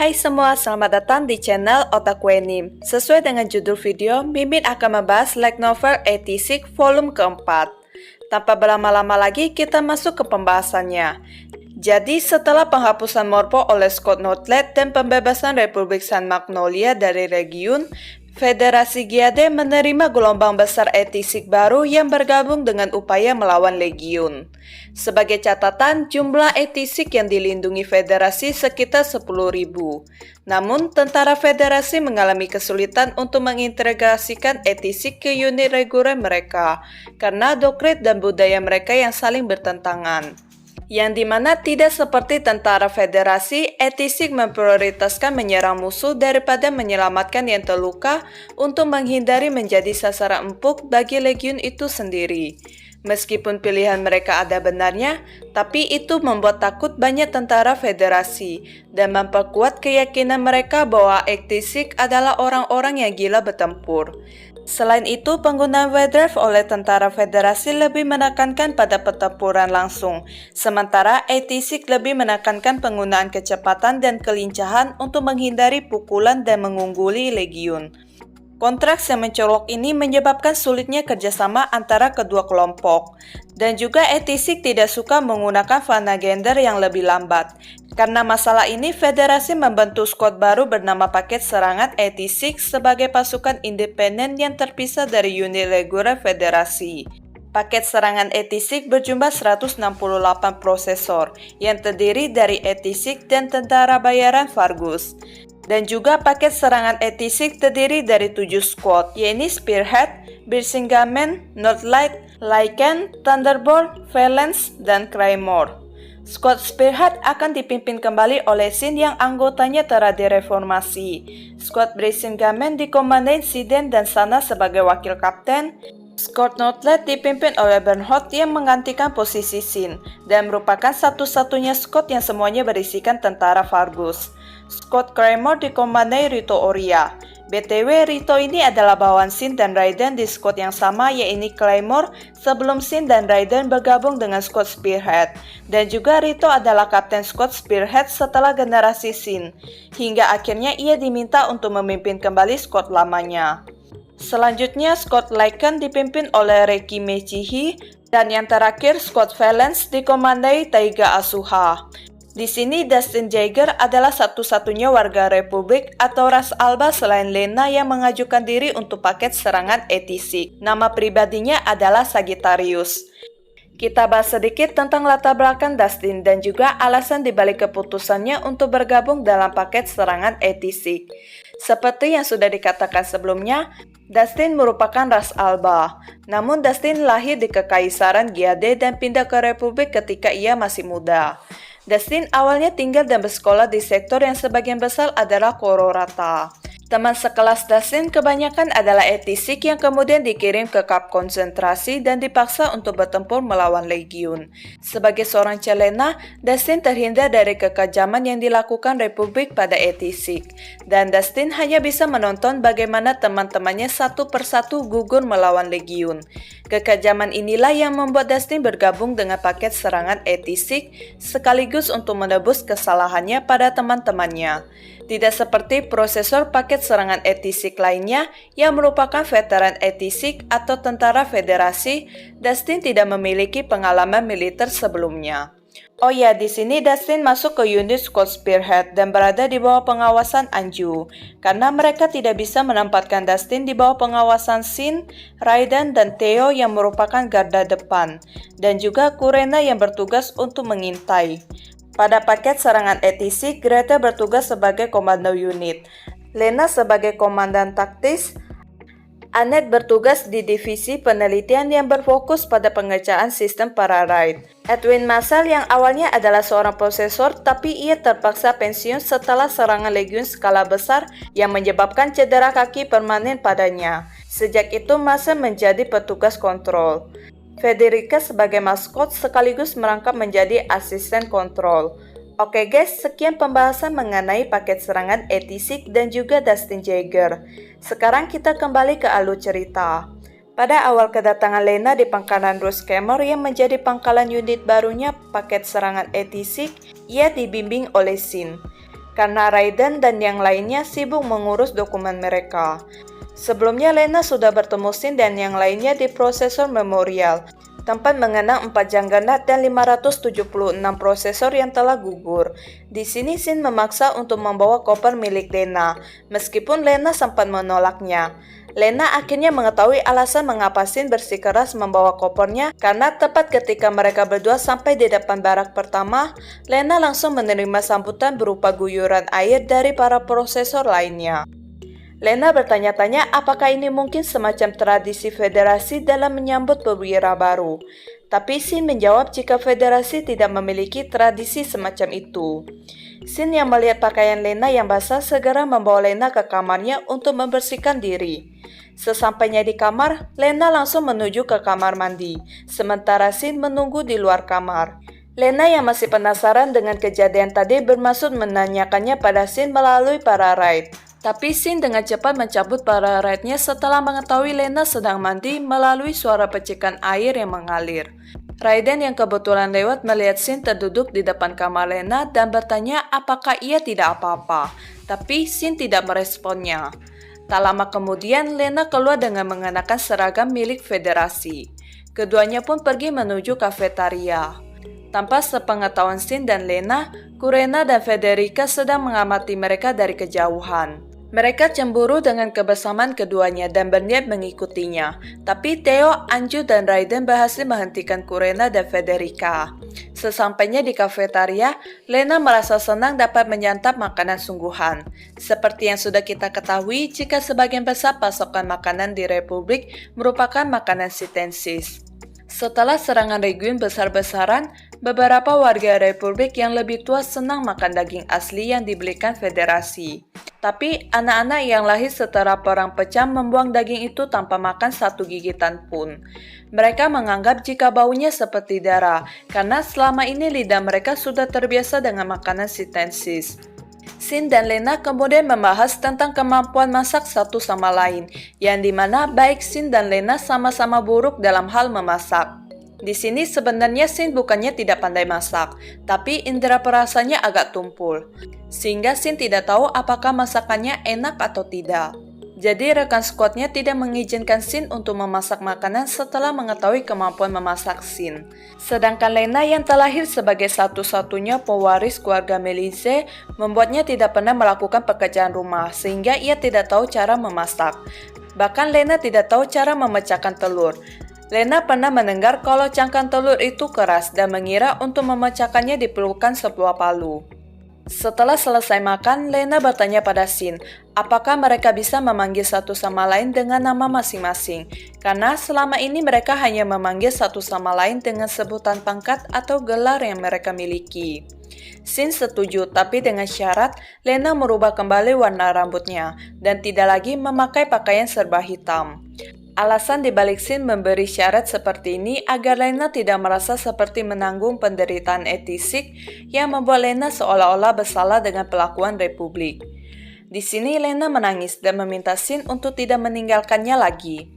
Hai semua, selamat datang di channel Otaku Anime. Sesuai dengan judul video, Mimin akan membahas light novel 86 volume keempat. Tanpa berlama-lama lagi, kita masuk ke pembahasannya. Jadi, setelah penghapusan Morpho oleh Scott Noutlet dan pembebasan Republik San Magnolia dari Legiun, Federasi Giade menerima gelombang besar 86 baru yang bergabung dengan upaya melawan Legiun. Sebagai catatan, jumlah 86 yang dilindungi Federasi sekitar 10.000. Namun, tentara Federasi mengalami kesulitan untuk mengintegrasikan 86 ke unit reguler mereka karena doktrin dan budaya mereka yang saling bertentangan. Yang dimana tidak seperti tentara Federasi, 86 memprioritaskan menyerang musuh daripada menyelamatkan yang terluka untuk menghindari menjadi sasaran empuk bagi Legiun itu sendiri. Meskipun pilihan mereka ada benarnya, tapi itu membuat takut banyak tentara Federasi dan memperkuat keyakinan mereka bahwa 86 adalah orang-orang yang gila bertempur. Selain itu, penggunaan Wedrive oleh tentara Federasi lebih menekankan pada pertempuran langsung, sementara 86 lebih menekankan penggunaan kecepatan dan kelincahan untuk menghindari pukulan dan mengungguli Legiun. Kontras yang mencolok ini menyebabkan sulitnya kerjasama antara kedua kelompok, dan juga 86 tidak suka menggunakan Vanagender yang lebih lambat. Karena masalah ini, Federasi membentuk squad baru bernama Paket Serangan 86 sebagai pasukan independen yang terpisah dari unit reguler Federasi. Paket Serangan 86 berjumlah 168 prosesor, yang terdiri dari 86 dan tentara bayaran Vargus. Dan juga paket serangan 86 terdiri dari 7 squad, yaitu Spearhead, Birsingamen, Northlight, Lycan, Thunderbolt, Valence, dan Claymore. Squad Spearhead akan dipimpin kembali oleh Sin yang anggotanya telah direformasi. Squad Birsingamen dikomandai Siden dan Sana sebagai wakil kapten. Squad Northlight dipimpin oleh Bernhard yang menggantikan posisi Sin dan merupakan satu-satunya squad yang semuanya berisikan tentara Vargus. Squad Claymore dikomandai Rito Oria. BTW, Rito ini adalah bawahan Sin dan Raiden di squad yang sama, yaitu Claymore, sebelum Sin dan Raiden bergabung dengan squad Spearhead. Dan juga Rito adalah kapten squad Spearhead setelah generasi Sin, hingga akhirnya ia diminta untuk memimpin kembali squad lamanya. Selanjutnya, squad Lycan dipimpin oleh Reiki Mechihi, dan yang terakhir squad Valence dikomandai Taiga Asuha. Di sini Dustin Jaeger adalah satu-satunya warga Republik atau ras Alba selain Lena yang mengajukan diri untuk paket serangan 86. Nama pribadinya adalah Sagittarius. Kita bahas sedikit tentang latar belakang Dustin dan juga alasan dibalik keputusannya untuk bergabung dalam paket serangan 86. Seperti yang sudah dikatakan sebelumnya, Dustin merupakan ras Alba. Namun Dustin lahir di Kekaisaran Giade dan pindah ke Republik ketika ia masih muda. Dustin awalnya tinggal dan bersekolah di sektor yang sebagian besar adalah Kororata. Teman sekelas Dustin kebanyakan adalah 86 yang kemudian dikirim ke kamp konsentrasi dan dipaksa untuk bertempur melawan Legiun. Sebagai seorang celena, Dustin terhindar dari kekejaman yang dilakukan Republik pada 86. Dan Dustin hanya bisa menonton bagaimana teman-temannya satu persatu gugur melawan Legiun. Kekejaman inilah yang membuat Dustin bergabung dengan paket serangan 86 sekaligus untuk menebus kesalahannya pada teman-temannya. Tidak seperti prosesor paket serangan 86 lainnya yang merupakan veteran 86 atau tentara Federasi, Dustin tidak memiliki pengalaman militer sebelumnya. Oh ya, di sini Dustin masuk ke unit Squad Spearhead dan berada di bawah pengawasan Anju, karena mereka tidak bisa menempatkan Dustin di bawah pengawasan Sin, Raiden, dan Theo yang merupakan garda depan, dan juga Kurena yang bertugas untuk mengintai. Pada paket serangan 86, Greta bertugas sebagai komando unit, Lena sebagai komandan taktis, Annette bertugas di divisi penelitian yang berfokus pada pengerjaan sistem Pararite. Edwin Marshall yang awalnya adalah seorang prosesor tapi ia terpaksa pensiun setelah serangan Legiun skala besar yang menyebabkan cedera kaki permanen padanya. Sejak itu Marshall menjadi petugas kontrol. Federica sebagai maskot sekaligus merangkap menjadi asisten kontrol. Oke guys, sekian pembahasan mengenai paket serangan 86 dan juga Dustin Jaeger. Sekarang kita kembali ke alur cerita. Pada awal kedatangan Lena di pangkalan Rushhammer yang menjadi pangkalan unit barunya paket serangan 86, ia dibimbing oleh Sin. karena Raiden dan yang lainnya sibuk mengurus dokumen mereka. Sebelumnya Lena sudah bertemu Shin dan yang lainnya di prosesor memorial, tempat mengenang 4 jangganat dan 576 prosesor yang telah gugur. Di sini Shin memaksa untuk membawa koper milik Lena, meskipun Lena sempat menolaknya. Lena akhirnya mengetahui alasan mengapa Shin bersikeras membawa kopernya, karena tepat ketika mereka berdua sampai di depan barak pertama, Lena langsung menerima sambutan berupa guyuran air dari para prosesor lainnya. Lena bertanya-tanya apakah ini mungkin semacam tradisi federasi dalam menyambut perwira baru. Tapi Shin menjawab jika federasi tidak memiliki tradisi semacam itu. Shin yang melihat pakaian Lena yang basah segera membawa Lena ke kamarnya untuk membersihkan diri. Sesampainya di kamar, Lena langsung menuju ke kamar mandi, sementara Shin menunggu di luar kamar. Lena yang masih penasaran dengan kejadian tadi bermaksud menanyakannya pada Shin melalui para raid. Tapi Shin dengan cepat mencabut para raidnya setelah mengetahui Lena sedang mandi melalui suara percikan air yang mengalir. Raiden yang kebetulan lewat melihat Shin terduduk di depan kamar Lena dan bertanya apakah ia tidak apa-apa. Tapi Shin tidak meresponnya. Tak lama kemudian Lena keluar dengan mengenakan seragam milik federasi. Keduanya pun pergi menuju kafetaria. Tanpa sepengetahuan Shin dan Lena, Kurena dan Federica sedang mengamati mereka dari kejauhan. Mereka cemburu dengan kebersamaan keduanya dan berniat mengikutinya. Tapi Theo, Anju, dan Raiden berhasil menghentikan Kurena dan Federica. Sesampainya di kafetaria, Lena merasa senang dapat menyantap makanan sungguhan. Seperti yang sudah kita ketahui, jika sebagian besar pasokan makanan di Republik merupakan makanan sintesis. Setelah serangan Legiun besar-besaran, beberapa warga Republik yang lebih tua senang makan daging asli yang dibelikan federasi. Tapi anak-anak yang lahir setelah perang pecah membuang daging itu tanpa makan satu gigitan pun. Mereka menganggap jika baunya seperti darah, karena selama ini lidah mereka sudah terbiasa dengan makanan sintesis. Shin dan Lena kemudian membahas tentang kemampuan masak satu sama lain, yang dimana baik Shin dan Lena sama-sama buruk dalam hal memasak. Di sini sebenarnya Shin bukannya tidak pandai masak, tapi indera perasanya agak tumpul, sehingga Shin tidak tahu apakah masakannya enak atau tidak. Jadi rekan skuadnya tidak mengizinkan Shin untuk memasak makanan setelah mengetahui kemampuan memasak Shin. Sedangkan Lena yang terlahir sebagai satu-satunya pewaris keluarga Melise membuatnya tidak pernah melakukan pekerjaan rumah sehingga ia tidak tahu cara memasak. Bahkan Lena tidak tahu cara memecahkan telur. Lena pernah mendengar kalau cangkang telur itu keras dan mengira untuk memecahkannya diperlukan sebuah palu. Setelah selesai makan, Lena bertanya pada Shin, apakah mereka bisa memanggil satu sama lain dengan nama masing-masing, karena selama ini mereka hanya memanggil satu sama lain dengan sebutan pangkat atau gelar yang mereka miliki. Shin setuju, tapi dengan syarat Lena merubah kembali warna rambutnya dan tidak lagi memakai pakaian serba hitam. Alasan dibalik Shin memberi syarat seperti ini agar Lena tidak merasa seperti menanggung penderitaan etisik yang membuat Lena seolah-olah bersalah dengan pelakuan Republik. Di sini Lena menangis dan meminta Shin untuk tidak meninggalkannya lagi.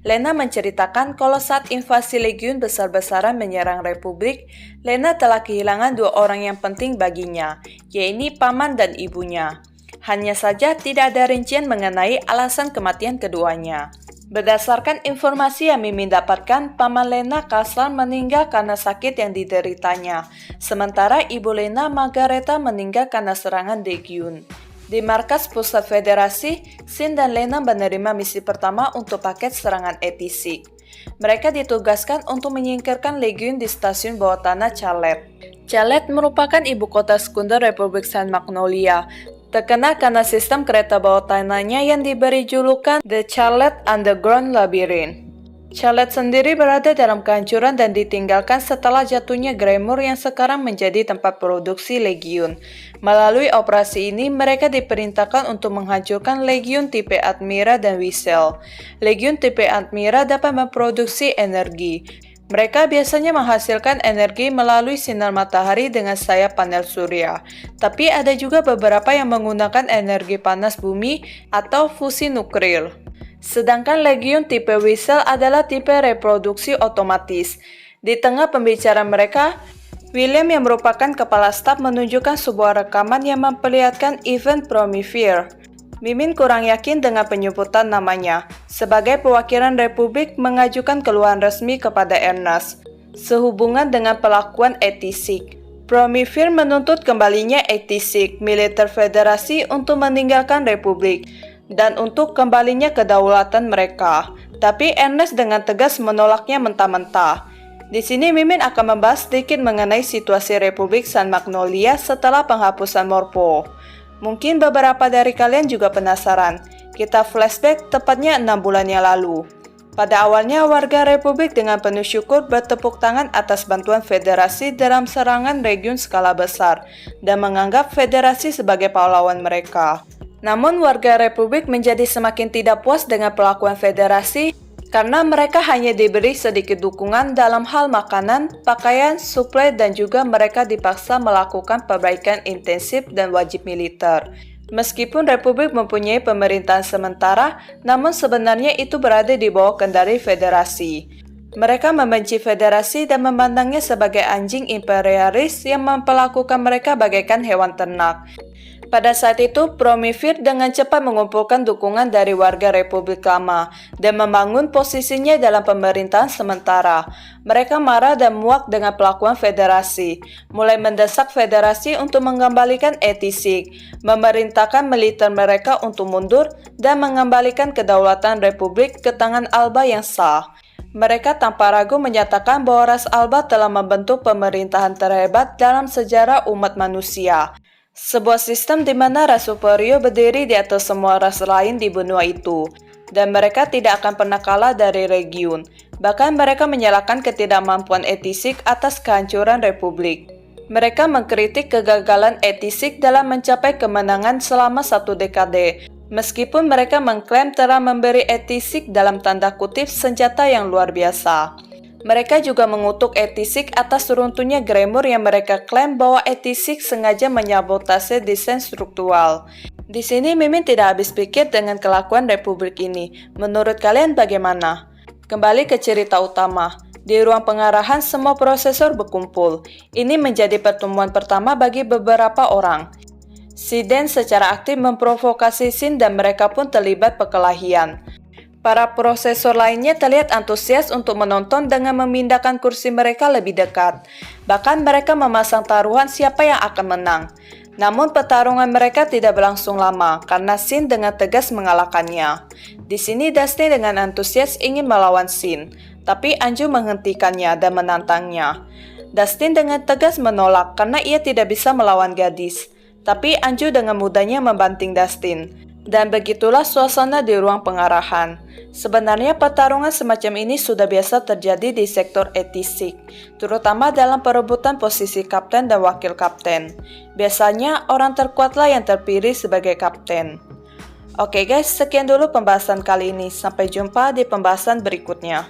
Lena menceritakan kalau saat invasi Legiun besar-besaran menyerang Republik, Lena telah kehilangan dua orang yang penting baginya, yaitu paman dan ibunya. Hanya saja tidak ada rincian mengenai alasan kematian keduanya. Berdasarkan informasi yang Mimin dapatkan, paman Lena, Kaslan, meninggal karena sakit yang dideritanya, sementara ibu Lena, Margareta, meninggal karena serangan Legiun. Di markas pusat federasi, Shin dan Lena menerima misi pertama untuk paket serangan etisik. Mereka ditugaskan untuk menyingkirkan Legiun di stasiun bawah tanah Charlotte. Charlotte merupakan ibu kota sekunder Republik Saint Magnolia, terkenal karena sistem kereta bawah tanahnya yang diberi julukan The Charlotte Underground Labyrinth. Charlotte sendiri berada dalam kehancuran dan ditinggalkan setelah jatuhnya Greymoor yang sekarang menjadi tempat produksi Legiun. Melalui operasi ini, mereka diperintahkan untuk menghancurkan Legiun tipe Admira dan Whistle. Legiun tipe Admira dapat memproduksi energi. Mereka biasanya menghasilkan energi melalui sinar matahari dengan sayap panel surya. Tapi ada juga beberapa yang menggunakan energi panas bumi atau fusi nuklir. Sedangkan Legiun tipe Whistle adalah tipe reproduksi otomatis. Di tengah pembicaraan mereka, William yang merupakan kepala staf menunjukkan sebuah rekaman yang memperlihatkan event Promivir. Mimin kurang yakin dengan penyebutan namanya. Sebagai perwakilan Republik mengajukan keluhan resmi kepada Ernest sehubungan dengan pelakuan Etisik. Promivir menuntut kembalinya Etisik, militer federasi untuk meninggalkan Republik dan untuk kembalinya kedaulatan mereka. Tapi Ernest dengan tegas menolaknya mentah-mentah. Di sini Mimin akan membahas sedikit mengenai situasi Republik San Magnolia setelah penghapusan Morpho. Mungkin beberapa dari kalian juga penasaran. Kita flashback tepatnya 6 bulan yang lalu. Pada awalnya warga Republik dengan penuh syukur bertepuk tangan atas bantuan federasi dalam serangan region skala besar dan menganggap federasi sebagai pahlawan mereka. Namun warga Republik menjadi semakin tidak puas dengan perlakuan federasi karena mereka hanya diberi sedikit dukungan dalam hal makanan, pakaian, suplai, dan juga mereka dipaksa melakukan perbaikan intensif dan wajib militer. Meskipun Republik mempunyai pemerintahan sementara, namun sebenarnya itu berada di bawah kendali federasi. Mereka membenci federasi dan memandangnya sebagai anjing imperialis yang memperlakukan mereka bagaikan hewan ternak. Pada saat itu, Promivir dengan cepat mengumpulkan dukungan dari warga Republik Lama dan membangun posisinya dalam pemerintahan sementara. Mereka marah dan muak dengan pelakuan federasi, mulai mendesak federasi untuk mengembalikan Etisik, memerintahkan militer mereka untuk mundur, dan mengembalikan kedaulatan Republik ke tangan Alba yang sah. Mereka tanpa ragu menyatakan bahwa ras Alba telah membentuk pemerintahan terhebat dalam sejarah umat manusia. Sebuah sistem di mana ras superior berdiri di atas semua ras lain di benua itu, dan mereka tidak akan pernah kalah dari region. Bahkan mereka menyalahkan ketidakmampuan Etisik atas kehancuran Republik. Mereka mengkritik kegagalan Etisik dalam mencapai kemenangan selama 1 dekade, meskipun mereka mengklaim telah memberi Etisik dalam tanda kutip senjata yang luar biasa. Mereka juga mengutuk Etisik atas runtuhnya Gremur yang mereka klaim bahwa Etisik sengaja menyabotase desain struktural. Di sini Mimin tidak habis pikir dengan kelakuan Republik ini. Menurut kalian bagaimana? Kembali ke cerita utama. Di ruang pengarahan semua prosesor berkumpul. Ini menjadi pertemuan pertama bagi beberapa orang. Si Den secara aktif memprovokasi Sin dan mereka pun terlibat perkelahian. Para prosesor lainnya terlihat antusias untuk menonton dengan memindahkan kursi mereka lebih dekat. Bahkan mereka memasang taruhan siapa yang akan menang. Namun pertarungan mereka tidak berlangsung lama karena Sin dengan tegas mengalahkannya. Di sini Dustin dengan antusias ingin melawan Sin, tapi Anju menghentikannya dan menantangnya. Dustin dengan tegas menolak karena ia tidak bisa melawan gadis. Tapi Anju dengan mudahnya membanting Dustin. Dan begitulah suasana di ruang pengarahan. Sebenarnya pertarungan semacam ini sudah biasa terjadi di sektor Etisik, terutama dalam perebutan posisi kapten dan wakil kapten. Biasanya orang terkuatlah yang terpilih sebagai kapten. Oke guys, sekian dulu pembahasan kali ini. Sampai jumpa di pembahasan berikutnya.